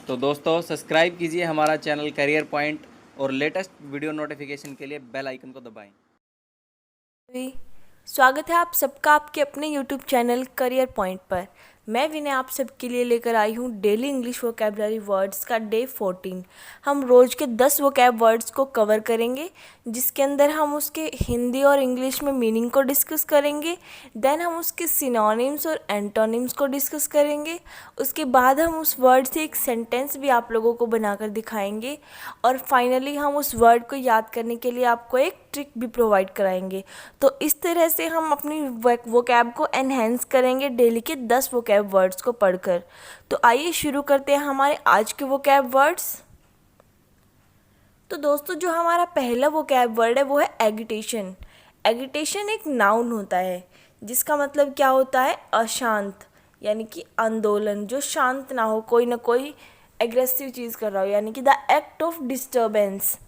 तो दोस्तों सब्सक्राइब कीजिए हमारा चैनल करियर पॉइंट और लेटेस्ट वीडियो नोटिफिकेशन के लिए बेल आइकन को दबाएं। भी स्वागत है आप सबका आपके अपने YouTube चैनल करियर पॉइंट पर। मैं विनय आप सबके लिए लेकर आई हूँ डेली इंग्लिश वोकैबुलरी वर्ड्स का डे 14। हम रोज़ के 10 वोकैब वर्ड्स को कवर करेंगे, जिसके अंदर हम उसके हिंदी और इंग्लिश में मीनिंग को डिस्कस करेंगे। देन हम उसके सिनोनिम्स और एंटोनिम्स को डिस्कस करेंगे। उसके बाद हम उस वर्ड से एक सेंटेंस भी आप लोगों को बनाकर दिखाएंगे और फाइनली हम उस वर्ड को याद करने के लिए आपको एक ट्रिक भी प्रोवाइड कराएंगे। तो इस तरह से हम अपनी वोकैब को एनहेंस करेंगे डेली के 10 वोकैब वर्ड्स को पढ़कर। तो आइए शुरू करते हैं हमारे आज के वोकैब वर्ड्स। तो दोस्तों जो हमारा पहला वोकैब वर्ड है वो है एगिटेशन। एगिटेशन एक नाउन होता है जिसका मतलब क्या होता है, अशांत, यानी कि आंदोलन, जो शांत ना हो, कोई ना कोई एग्रेसिव चीज़ कर रहा हो, यानी कि the act of disturbance.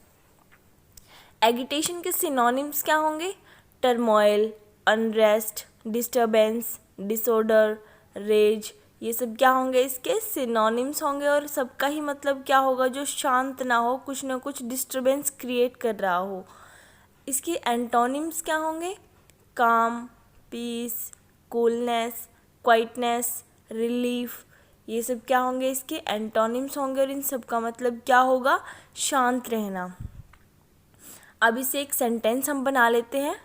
Agitation के सिनोनिम्स क्या होंगे, turmoil, unrest, disturbance, disorder, rage, ये सब क्या होंगे, इसके सिनोनिम्स होंगे। और सबका ही मतलब क्या होगा, जो शांत ना हो, कुछ ना कुछ डिस्टर्बेंस क्रिएट कर रहा हो। इसके एंटोनिम्स क्या होंगे, काम, पीस, कूलनेस, क्वाइटनेस, रिलीफ, ये सब क्या होंगे, इसके एंटोनिम्स होंगे। और इन सब का मतलब क्या होगा, शांत रहना। अब इसे एक सेंटेंस हम बना लेते हैं।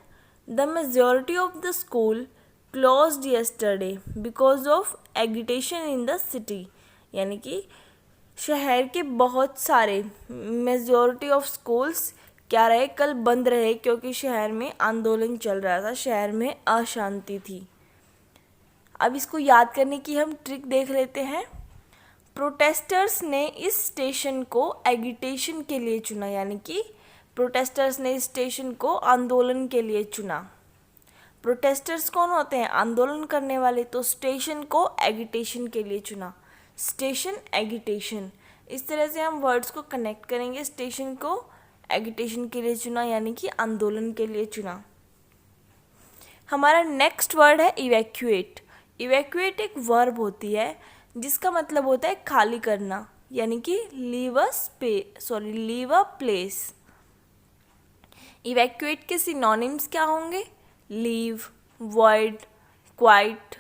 The majority of the school closed yesterday because of agitation in the city, यानी कि शहर के बहुत सारे, मेजॉरिटी ऑफ स्कूल्स क्या रहे, कल बंद रहे, क्योंकि शहर में आंदोलन चल रहा था, शहर में अशांति थी। अब इसको याद करने की हम ट्रिक देख लेते हैं। प्रोटेस्टर्स ने इस स्टेशन को एगिटेशन के लिए चुना, यानी कि प्रोटेस्टर्स ने इस स्टेशन को आंदोलन के लिए चुना। प्रोटेस्टर्स कौन होते हैं, आंदोलन करने वाले। तो स्टेशन को एगिटेशन के लिए चुना, स्टेशन एगिटेशन। इस तरह से हम वर्ड्स को कनेक्ट करेंगे। स्टेशन को एगिटेशन के लिए चुना, यानी कि आंदोलन के लिए चुना। हमारा नेक्स्ट वर्ड है इवैक्यूएट। इवैक्यूएट एक वर्ब होती है जिसका मतलब होता है खाली करना, यानी कि लीव अ प्लेस। इवैक्यूएट के सिनोनिम्स क्या होंगे, leave, void, quite,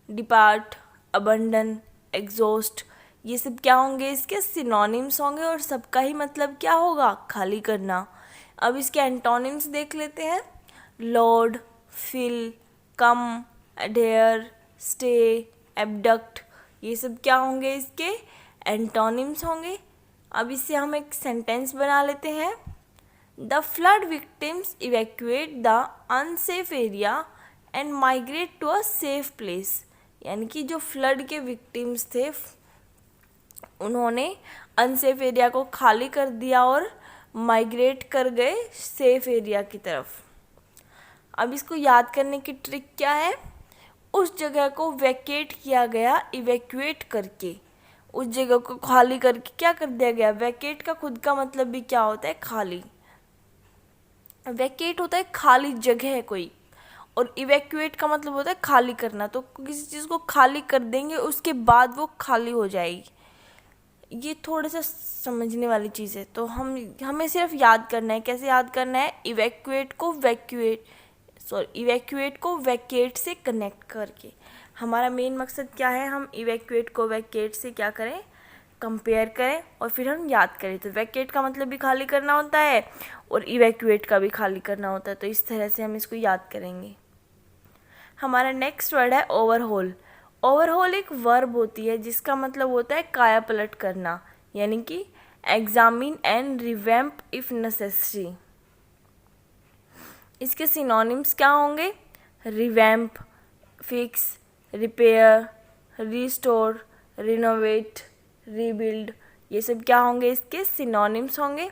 depart, abandon, exhaust, ये सब क्या होंगे, इसके सिनोनिम्स होंगे। और सबका ही मतलब क्या होगा, खाली करना। अब इसके एंटोनिम्स देख लेते हैं। लोड, फिल, कम, अडेयर, स्टे, एबडक्ट, ये सब क्या होंगे, इसके एंटोनिम्स होंगे। अब इससे हम एक सेंटेंस बना लेते हैं। The flood victims evacuate the unsafe area and migrate to a safe place, यानी कि जो फ्लड के विक्टिम्स थे उन्होंने अनसेफ एरिया को खाली कर दिया और माइग्रेट कर गए सेफ एरिया की तरफ। अब इसको याद करने की ट्रिक क्या है, उस जगह को वैकेट किया गया, इवैक्यूएट करके उस जगह को खाली करके क्या कर दिया गया। वैकेट का खुद का मतलब भी क्या होता है, खाली। वैकेट होता है खाली जगह है कोई, और इवैक्यूएट का मतलब होता है खाली करना। तो किसी चीज़ को खाली कर देंगे उसके बाद वो खाली हो जाएगी। ये थोड़ा सा समझने वाली चीज़ है। तो हमें सिर्फ याद करना है। कैसे याद करना है, इवैक्यूएट को वैकेट से कनेक्ट करके। हमारा मेन मकसद क्या है, हम इवैक्यूएट को वैकेट से क्या करें, कंपेयर करें और फिर हम याद करें। तो वैकेट का मतलब भी खाली करना होता है और इवैक्यूएट का भी खाली करना होता है। तो इस तरह से हम इसको याद करेंगे। हमारा नेक्स्ट वर्ड है ओवरहोल। ओवरहोल एक वर्ब होती है जिसका मतलब होता है काया पलट करना, यानी कि examine and revamp if necessary. इसके सिनोनिम्स क्या होंगे, revamp, fix, repair, restore, renovate, rebuild, ये सब क्या होंगे, इसके सिनोनिम्स होंगे।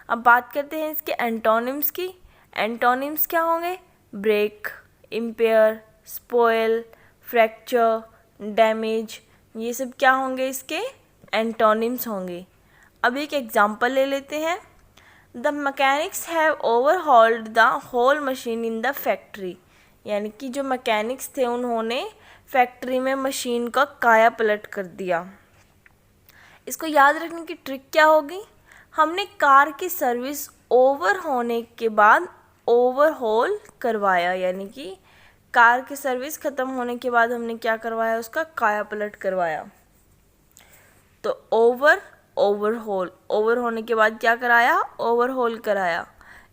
अब बात करते हैं इसके एंटोनिम्स की। एंटोनिम्स क्या होंगे, break, impair, spoil, fracture, damage, ये सब क्या होंगे, इसके एंटोनिम्स होंगे। अब एक एग्जांपल ले लेते हैं। The mechanics have overhauled the whole machine in the factory, यानी कि जो मैकेनिक्स थे उन्होंने फैक्ट्री में मशीन का काया पलट कर दिया। इसको याद रखने की ट्रिक क्या होगी? हमने कार की सर्विस ओवर होने के बाद ओवरहॉल करवाया, यानी कि कार की सर्विस ख़त्म होने के बाद हमने क्या करवाया? उसका काया पलट करवाया। तो ओवरहॉल, ओवर होने के बाद क्या कराया? ओवरहॉल कराया।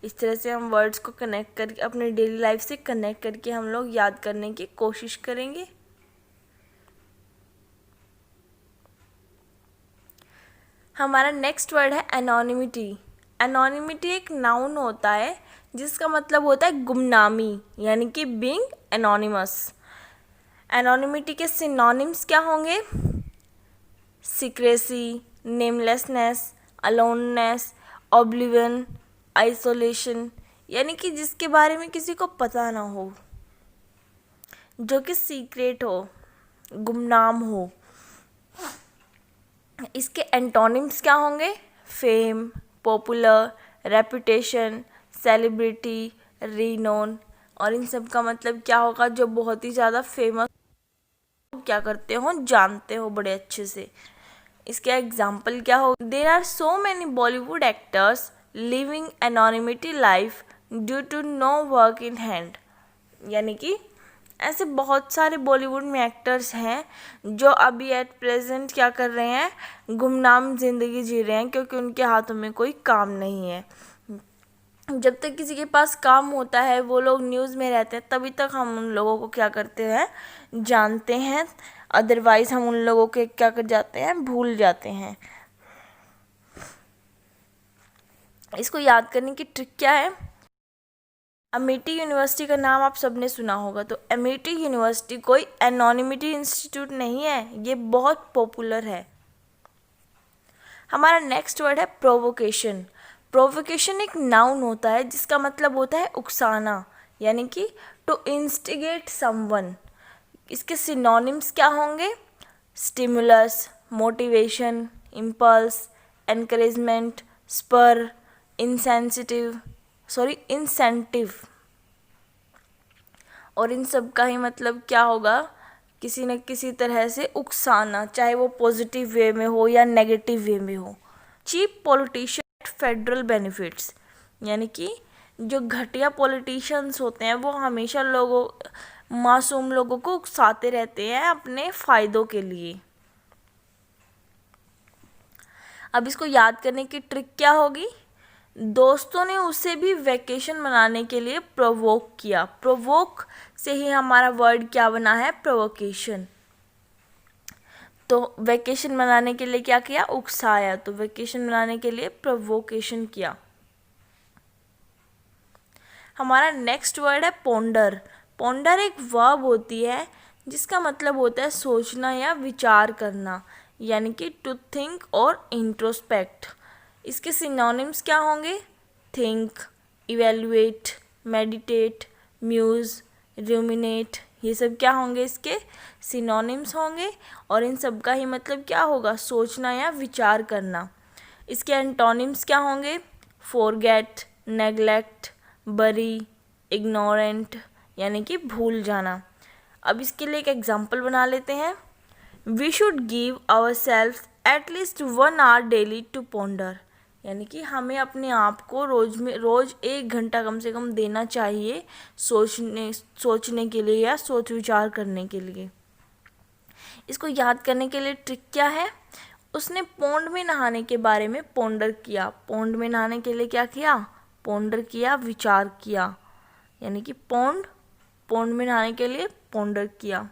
इस तरह से हम वर्ड्स को कनेक्ट करके अपने डेली लाइफ से कनेक्ट करके हम लोग याद करने की कोशिश करेंगे। हमारा नेक्स्ट वर्ड है एनोनिमिटी। एनोनिमिटी एक नाउन होता है जिसका मतलब होता है गुमनामी, यानी कि बीइंग एनोनिमस। एनोनिमिटी के सिनोनिम्स क्या होंगे? सीक्रेसी, नेमलेसनेस, अलोननेस, ऑब्लिवियन, आइसोलेशन, यानी कि जिसके बारे में किसी को पता ना हो, जो कि सीक्रेट हो, गुमनाम हो। इसके एंटोनिम्स क्या होंगे? Fame, popular, reputation, celebrity, renown. और इन सब का मतलब क्या होगा? जो बहुत ही ज़्यादा फेमस, क्या करते हो, जानते हो बड़े अच्छे से। इसके एग्जाम्पल क्या हो? There are so many Bollywood actors living anonymity life due to no work in hand, यानी कि ऐसे बहुत सारे बॉलीवुड में एक्टर्स हैं जो अभी एट प्रेजेंट क्या कर रहे हैं? गुमनाम ज़िंदगी जी रहे हैं, क्योंकि उनके हाथों में कोई काम नहीं है। जब तक किसी के पास काम होता है, वो लोग न्यूज़ में रहते हैं, तभी तक हम उन लोगों को क्या करते हैं? जानते हैं। अदरवाइज़ हम उन लोगों के क्या कर जाते हैं? भूल जाते हैं। इसको याद करने की ट्रिक क्या है? अमेठी यूनिवर्सिटी का नाम आप सबने सुना होगा। तो अमेठी यूनिवर्सिटी कोई एनोनिमिटी इंस्टीट्यूट नहीं है, ये बहुत पॉपुलर है। हमारा नेक्स्ट वर्ड है प्रोवोकेशन। प्रोवोकेशन एक नाउन होता है जिसका मतलब होता है उकसाना, यानी कि टू इंस्टिगेट समवन। इसके सिनोनिम्स क्या होंगे? Stimulus, motivation, impulse, encouragement, spur, incentive. और इन सब का ही मतलब क्या होगा? किसी न किसी तरह से उकसाना, चाहे वो पॉजिटिव वे में हो या नेगेटिव वे में हो। चीप पॉलिटिशियन फेडरल बेनिफिट्स, यानी कि जो घटिया पॉलिटिशियंस होते हैं वो हमेशा मासूम लोगों को उकसाते रहते हैं अपने फ़ायदों के लिए। अब इसको याद करने की ट्रिक क्या होगी? दोस्तों ने उसे भी वैकेशन मनाने के लिए प्रोवोक किया। प्रोवोक से ही हमारा वर्ड क्या बना है? प्रोवोकेशन। तो वैकेशन मनाने के लिए क्या किया? उकसाया। तो वैकेशन मनाने के लिए प्रोवोकेशन किया। हमारा नेक्स्ट वर्ड है पोंडर। पोंडर एक वर्ब होती है जिसका मतलब होता है सोचना या विचार करना, यानी कि टू थिंक और इंट्रोस्पेक्ट। इसके सिनोनिम्स क्या होंगे? Think, evaluate, meditate, muse, ruminate, ये सब क्या होंगे? इसके सिनोनिम्स होंगे। और इन सब का ही मतलब क्या होगा? सोचना या विचार करना। इसके एंटोनिम्स क्या होंगे? फॉरगेट, नेग्लेक्ट, बरी, इग्नोरेंट, यानी कि भूल जाना। अब इसके लिए एक एग्जाम्पल बना लेते हैं। We should give our self at least 1 hour daily to ponder, यानी कि हमें अपने आप को रोज़ 1 घंटा कम से कम देना चाहिए सोचने के लिए या सोच विचार करने के लिए। इसको याद करने के लिए ट्रिक क्या है? उसने पोंड में नहाने के बारे में पोंडर किया। पोंड में नहाने के लिए क्या किया? पोंडर किया, विचार किया, यानी कि पोंड में नहाने के लिए पोंडर किया।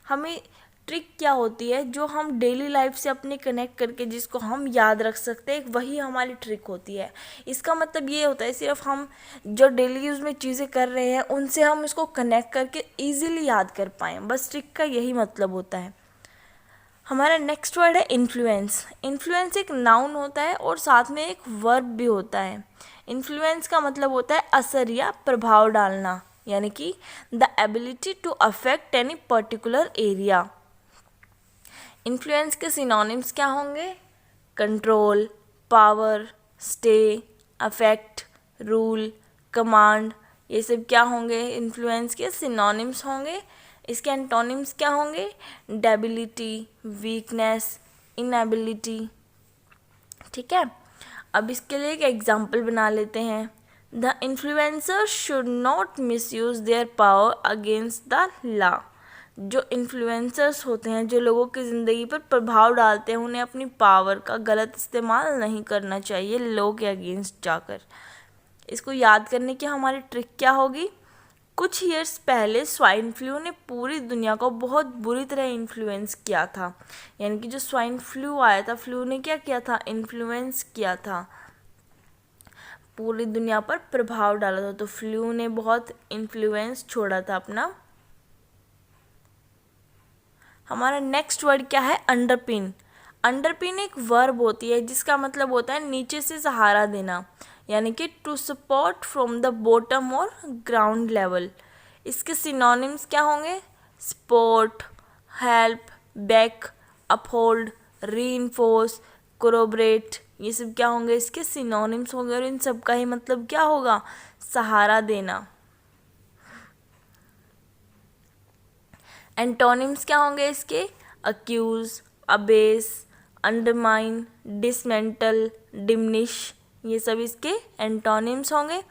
हमें ट्रिक क्या होती है? जो हम डेली लाइफ से अपने कनेक्ट करके जिसको हम याद रख सकते हैं, वही हमारी ट्रिक होती है। इसका मतलब ये होता है सिर्फ हम जो डेली यूज़ में चीज़ें कर रहे हैं उनसे हम इसको कनेक्ट करके ईजिली याद कर पाएँ, बस ट्रिक का यही मतलब होता है। हमारा नेक्स्ट वर्ड है इन्फ्लुएंस। इन्फ्लुएंस एक नाउन होता है और साथ में एक वर्ब भी होता है। इन्फ्लुएंस का मतलब होता है असर या प्रभाव डालना, यानी कि the ability to affect any particular area. Influence के सिनोनिम्स क्या होंगे? Control, power, stay, affect, rule, command, ये सब क्या होंगे? इन्फ्लुएंस के सिनोनिम्स होंगे। इसके एंटोनिम्स क्या होंगे? Debility, weakness, inability. ठीक है, अब इसके लिए एक एग्जाम्पल बना लेते हैं। The influencer should not misuse their power against the law. जो इन्फ्लुएंसर्स होते हैं, जो लोगों की ज़िंदगी पर प्रभाव डालते हैं, उन्हें अपनी पावर का गलत इस्तेमाल नहीं करना चाहिए लॉ के अगेंस्ट जाकर। इसको याद करने की हमारी ट्रिक क्या होगी? कुछ ईयर्स पहले स्वाइन फ्लू ने पूरी दुनिया को बहुत बुरी तरह इन्फ्लुएंस किया था। यानी कि जो स्वाइन फ्लू आया था, फ्लू ने क्या किया था? इन्फ्लुएंस किया था, पूरी दुनिया पर प्रभाव डाला था। तो फ्लू ने बहुत इन्फ्लुएंस छोड़ा था अपना। हमारा नेक्स्ट वर्ड क्या है? अंडरपिन। अंडरपिन एक वर्ब होती है जिसका मतलब होता है नीचे से सहारा देना, यानी कि to support from the bottom और ग्राउंड लेवल। इसके सिनोनिम्स क्या होंगे? Support, help, back, uphold, reinforce, corroborate. ये सब क्या होंगे? इसके सिनोनिम्स होंगे और इन सब का ही मतलब क्या होगा? सहारा देना। एंटोनिम्स क्या होंगे इसके? Accuse, abase, undermine, dismantle, diminish. ये सब इसके एंटोनिम्स होंगे।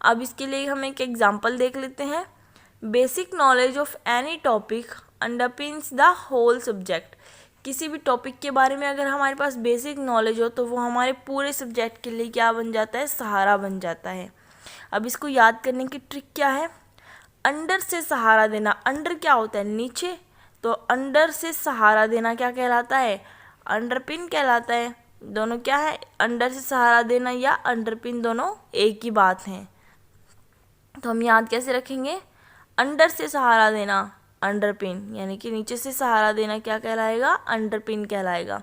अब इसके लिए हम एक एग्जांपल देख लेते हैं। Basic knowledge of any topic underpins the whole subject. किसी भी टॉपिक के बारे में अगर हमारे पास बेसिक नॉलेज हो तो वो हमारे पूरे सब्जेक्ट के लिए क्या बन जाता है? सहारा बन जाता है। अब इसको याद करने की ट्रिक क्या है? अंडर से सहारा देना। अंडर क्या होता है? नीचे। तो अंडर से सहारा देना क्या कहलाता है? अंडरपिन कहलाता है। दोनों क्या है? अंडर से सहारा देना या अंडरपिन दोनों एक ही बात हैं। तो हम याद कैसे रखेंगे? अंडर से सहारा देना अंडरपिन, यानी कि नीचे से सहारा देना क्या कहलाएगा? अंडरपिन कहलाएगा।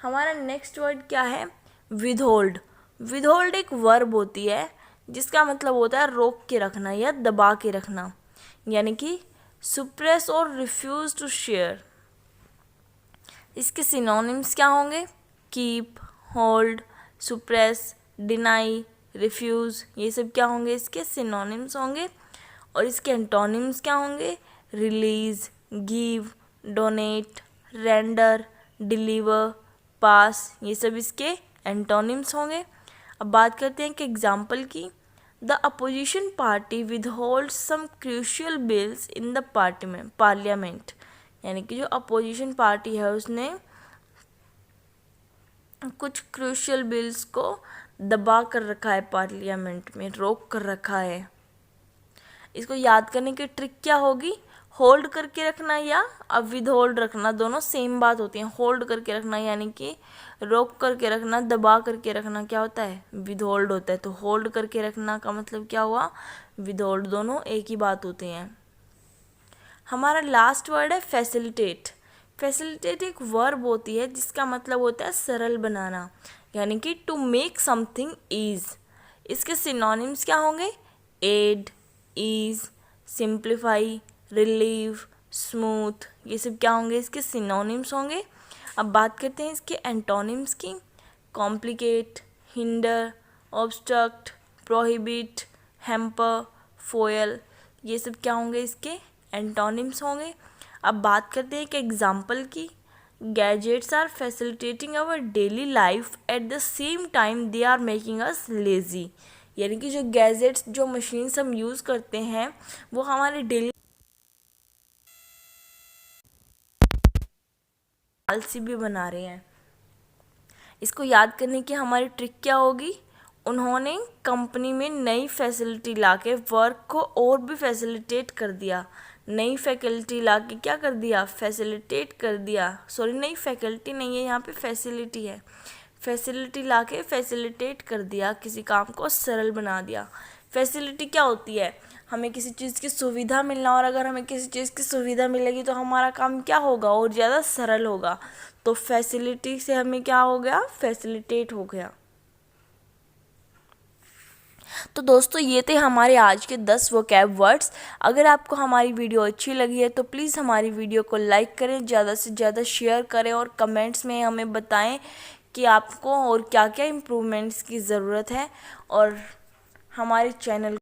हमारा नेक्स्ट वर्ड क्या है? विदहोल्ड। विदहोल्ड एक वर्ब होती है जिसका मतलब होता है रोक के रखना या दबा के रखना, यानी कि सुप्रेस और रिफ्यूज टू शेयर। इसके सिनोनिम्स क्या होंगे? Keep, hold, suppress, deny, refuse. ये सब क्या होंगे? इसके सिनोनिम्स होंगे। और इसके एंटोनिम्स क्या होंगे? Release, give, donate, render, deliver, pass. ये सब इसके एंटोनिम्स होंगे। अब बात करते हैं कि एग्जाम्पल की। The opposition party withhold some crucial bills in the parliament. यानी कि जो अपोजिशन पार्टी है उसने कुछ क्रूशियल बिल्स को दबा कर रखा है, पार्लियामेंट में रोक कर रखा है। इसको याद करने की ट्रिक क्या होगी? होल्ड करके रखना या अब विदहोल्ड रखना, दोनों सेम बात होती है। होल्ड करके रखना यानी कि रोक करके रखना, दबा करके रखना क्या होता है? विदहोल्ड होता है। तो होल्ड करके रखना का मतलब क्या हुआ? विदहोल्ड। दोनों एक ही बात होते हैं। हमारा लास्ट वर्ड है फैसिलिटेट। फैसिलिटेट एक वर्ब होती है जिसका मतलब होता है सरल बनाना, यानी कि टू मेक समथिंग ईज। इसके सिनोनिम्स क्या होंगे? Aid, ease, simplify, relieve, smooth. ये सब क्या होंगे? इसके सिनोनिम्स होंगे। अब बात करते हैं इसके एंटोनिम्स की। Complicate, hinder, obstruct, prohibit, hamper, Foyle. ये सब क्या होंगे? इसके एंटोनिम्स होंगे। अब बात करते हैं एक एग्जाम्पल की। Gadgets are facilitating our daily life at the same time they are making us lazy. यानी कि जो गैजेट्स, जो मशीन्स हम यूज़ करते हैं वो हमारे डेली आलसी भी बना रहे हैं। इसको याद करने की हमारी ट्रिक क्या होगी? उन्होंने कंपनी में नई फैसिलिटी लाके वर्क को और भी फैसिलिटेट कर दिया। नई फैकल्टी लाके क्या कर दिया? फैसिलिटेट कर दिया। सॉरी, नई फैकल्टी नहीं है, यहाँ पे फैसिलिटी है। फैसिलिटी लाके फैसिलिटेट कर दिया, किसी काम को सरल बना दिया। फैसिलिटी क्या होती है? हमें किसी चीज़ की सुविधा मिलना, और अगर हमें किसी चीज़ की सुविधा मिलेगी तो हमारा काम क्या होगा? और ज़्यादा सरल होगा। तो फैसिलिटी से हमें क्या हो गया? फैसिलिटेट हो गया। तो दोस्तों ये थे हमारे आज के 10 वोकैब वर्ड्स। अगर आपको हमारी वीडियो अच्छी लगी है तो प्लीज़ हमारी वीडियो को लाइक करें, ज़्यादा से ज़्यादा शेयर करें और कमेंट्स में हमें बताएं कि आपको और क्या क्या इम्प्रूवमेंट्स की ज़रूरत है। और हमारे चैनल